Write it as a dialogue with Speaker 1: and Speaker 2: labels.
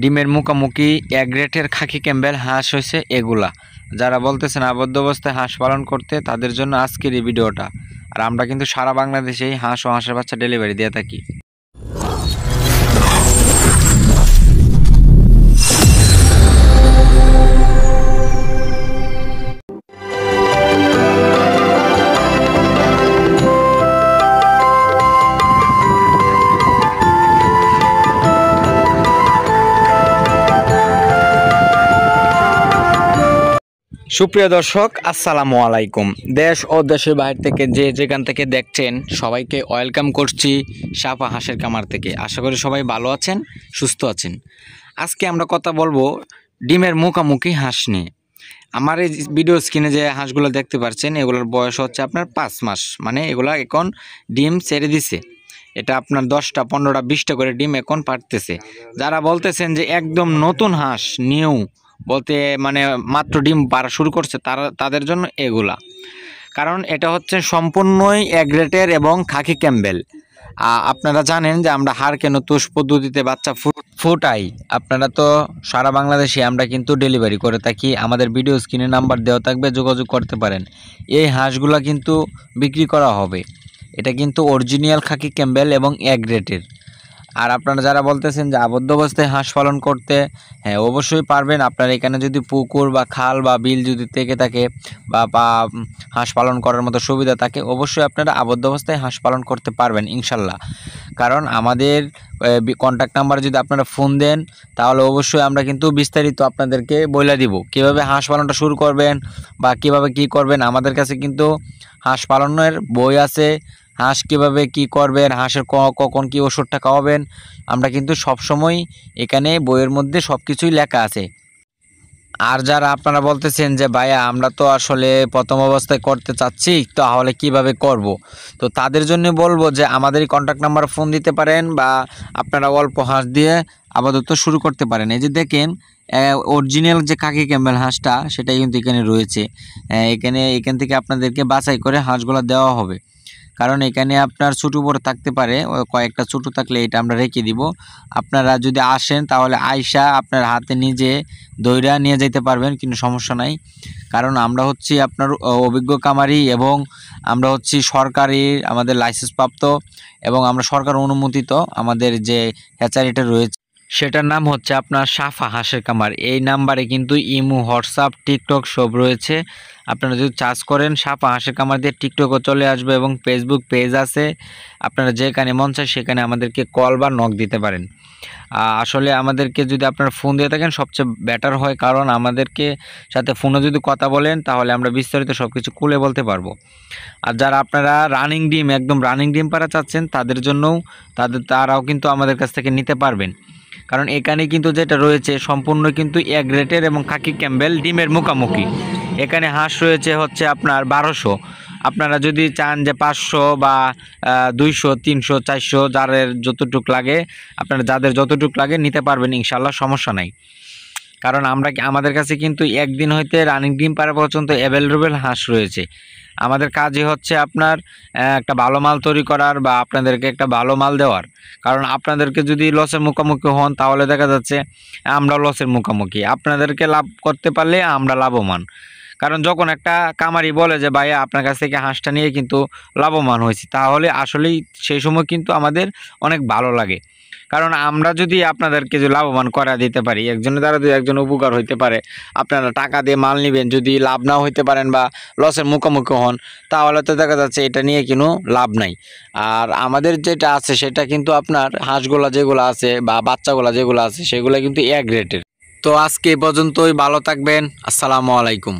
Speaker 1: ডিমের মুখোমুখি এক গ্রেটের খাকি ক্যাম্বেল হাঁস হয়েছে এগুলা। যারা বলতেছেন আবদ্ধ অবস্থায় হাঁস পালন করতে, তাদের জন্য আজকের এই ভিডিওটা। আর আমরা কিন্তু সারা বাংলাদেশেই হাঁস ও হাঁসের বাচ্চা ডেলিভারি দিয়ে থাকি। সুপ্রিয় দর্শক, আসসালামু আলাইকুম। দেশ ও দেশের বাইরে থেকে যে যেখান থেকে দেখছেন সবাইকে ওয়েলকাম করছি সাফা হাঁসের কামার থেকে। আশা করি সবাই ভালো আছেন, সুস্থ আছেন। আজকে আমরা কথা বলবো ডিমের মুখোমুখি হাঁস নিয়ে। আমার এই ভিডিও স্ক্রিনে যে হাঁসগুলো দেখতে পাচ্ছেন, এগুলোর বয়স হচ্ছে আপনার 5 মাস। মানে এগুলা এখন ডিম ছেড়ে দিছে। এটা আপনার 10টা 15টা 20টা করে ডিম এখন পারতেছে। যারা বলতেছেন যে একদম নতুন হাঁস, নিউ বলতে মানে মাত্র ডিম পাড়া শুরু করছে, তাদের জন্য এগুলা। কারণ এটা হচ্ছে সম্পূর্ণই এক গ্রেটের এবং খাকি ক্যাম্বেল। আপনারা জানেন যে আমরা হাড়-কেন-তুষ পদ্ধতিতে বাচ্চা ফুটাই। আপনারা তো সারা বাংলাদেশে আমরা কিন্তু ডেলিভারি করে থাকি। আমাদের ভিডিও স্ক্রিনে নাম্বার দেওয়া থাকবে, যোগাযোগ করতে পারেন। এই হাঁসগুলা কিন্তু বিক্রি করা হবে। এটা কিন্তু অরিজিনাল খাকি ক্যাম্বেল এবং এক গ্রেটের। আর আপনারা যারা বলতেছেন যে আবদ্ধ অবস্থায় হাঁস পালন করতে, হ্যাঁ অবশ্যই পারবেন। আপনার এখানে যদি পুকুর বা খাল বা বিল যদি থেকে থাকে বা হাঁস পালন করার মতো সুবিধা থাকে, অবশ্যই আপনারা আবদ্ধ অবস্থায় হাঁস পালন করতে পারবেন ইনশাল্লাহ। কারণ আমাদের কন্ট্যাক্ট নাম্বারে যদি আপনারা ফোন দেন, তাহলে অবশ্যই আমরা কিন্তু বিস্তারিত আপনাদেরকে বলে দিব কীভাবে হাঁস পালনটা শুরু করবেন বা কীভাবে কী করবেন। আমাদের কাছে কিন্তু হাঁস পালনের বই আছে। হাঁস কীভাবে কি করবেন, হাঁসের কখন কি ওষুধটা খাওয়াবেন, আমরা কিন্তু সবসময় এখানে বইয়ের মধ্যে সব কিছুই লেখা আছে। আর যারা আপনারা বলতেছেন যে ভাইয়া আমরা তো আসলে প্রথম অবস্থায় করতে চাচ্ছি, তাহলে কিভাবে করব, তো তাদের জন্য বলবো যে আমাদের এই কন্ট্যাক্ট নাম্বারে ফোন দিতে পারেন বা আপনারা অল্প হাঁস দিয়ে আপাতত শুরু করতে পারেন। এই যে দেখেন অরিজিনাল যে খাকি ক্যাম্বেল হাঁসটা, সেটাই কিন্তু এখানে রয়েছে। এখান থেকে আপনাদেরকে বাছাই করে হাঁসগুলো দেওয়া হবে। কারণ এখানে আপনার ছোটো বড় থাকতে পারে, কয়েকটা ছোটো থাকলে এটা আমরা রেখে দিব। আপনারা যদি আসেন তাহলে আয়সা আপনার হাতে নিজে দইরা নিয়ে যেতে পারবেন, কিন্তু সমস্যা নাই। কারণ আমরা হচ্ছি আপনার অভিজ্ঞ কামারি এবং আমরা হচ্ছি সরকারি, আমাদের লাইসেন্স প্রাপ্ত এবং আমরা সরকার অনুমোদিত। আমাদের যে হ্যাচারিটা রয়েছে সেটার নাম হচ্ছে আপনার সাফা হাঁসের কামার। এই নাম্বারে কিন্তু ইমো, হোয়াটসঅ্যাপ, টিকটক সব রয়েছে। আপনারা যদি চার্জ করেন সাফা হাঁসের কামার দিয়ে, টিকটকও চলে আসবে এবং ফেসবুক পেজ আছে। আপনারা যেখানে মন চায় সেখানে আমাদেরকে কল বা নক দিতে পারেন। আসলে আমাদেরকে যদি আপনারা ফোন দিয়ে থাকেন সবচেয়ে বেটার হয়, কারণ আমাদেরকে সাথে ফোনে যদি কথা বলেন তাহলে আমরা বিস্তারিত সব কিছু খুলে বলতে পারবো। আর যারা আপনারা রানিং ডিম, একদম রানিং ডিম পাড়া চাচ্ছেন, তাদের জন্যও তারাও কিন্তু আমাদের কাছ থেকে নিতে পারবেন। কারণ এখানে কিন্তু যেটা রয়েছে সম্পূর্ণ কিন্তু এক গ্রেটের এবং খাকি ক্যাম্বেল ডিমের মুখোমুখি। এখানে হাঁস রয়েছে হচ্ছে আপনার 1200। আপনারা যদি চান যে 500 বা 200, 300, 400 যাদের যতটুক লাগে নিতে পারবেন ইনশাল্লাহ, সমস্যা নাই। কারণ আমাদের কাছে কিন্তু একদিন হইতে রানিং ডিম পাড়া পর্যন্ত অ্যাভেলেবেল হাঁস রয়েছে। আমাদের কাজই হচ্ছে আপনার একটা ভালো মাল তৈরি করার বা আপনাদেরকে একটা ভালো মাল দেওয়ার। কারণ আপনাদেরকে যদি লসের মুখোমুখি হন তাহলে দেখা যাচ্ছে আমরা লসের মুখোমুখি। আপনাদেরকে লাভ করতে পারলে আমরা লাভবান। কারণ যখন একটা কামারি বলে যে ভাইয়া আপনার কাছ থেকে হাঁসটা নিয়ে কিন্তু লাভবান হয়েছি, তাহলে আসলেই সেই সময় কিন্তু আমাদের অনেক ভালো লাগে। কারণ আমরা যদি আপনাদেরকে যদি লাভবান করা দিতে পারি, একজনের দ্বারা যদি একজন উপকার হইতে পারে, আপনারা টাকা দিয়ে মাল নেবেন, যদি লাভ নাও হইতে পারেন বা লসের মুখোমুখি হন, তাহলে তো দেখা যাচ্ছে এটা নিয়ে কোনো লাভ নাই। আর আমাদের যেটা আছে সেটা কিন্তু আপনার হাঁসগুলা যেগুলো আছে বা বাচ্চাগুলা যেগুলো আছে সেগুলো কিন্তু এক গ্রেটের। তো আজকে এ পর্যন্তই, ভালো থাকবেন। আসসালামু আলাইকুম।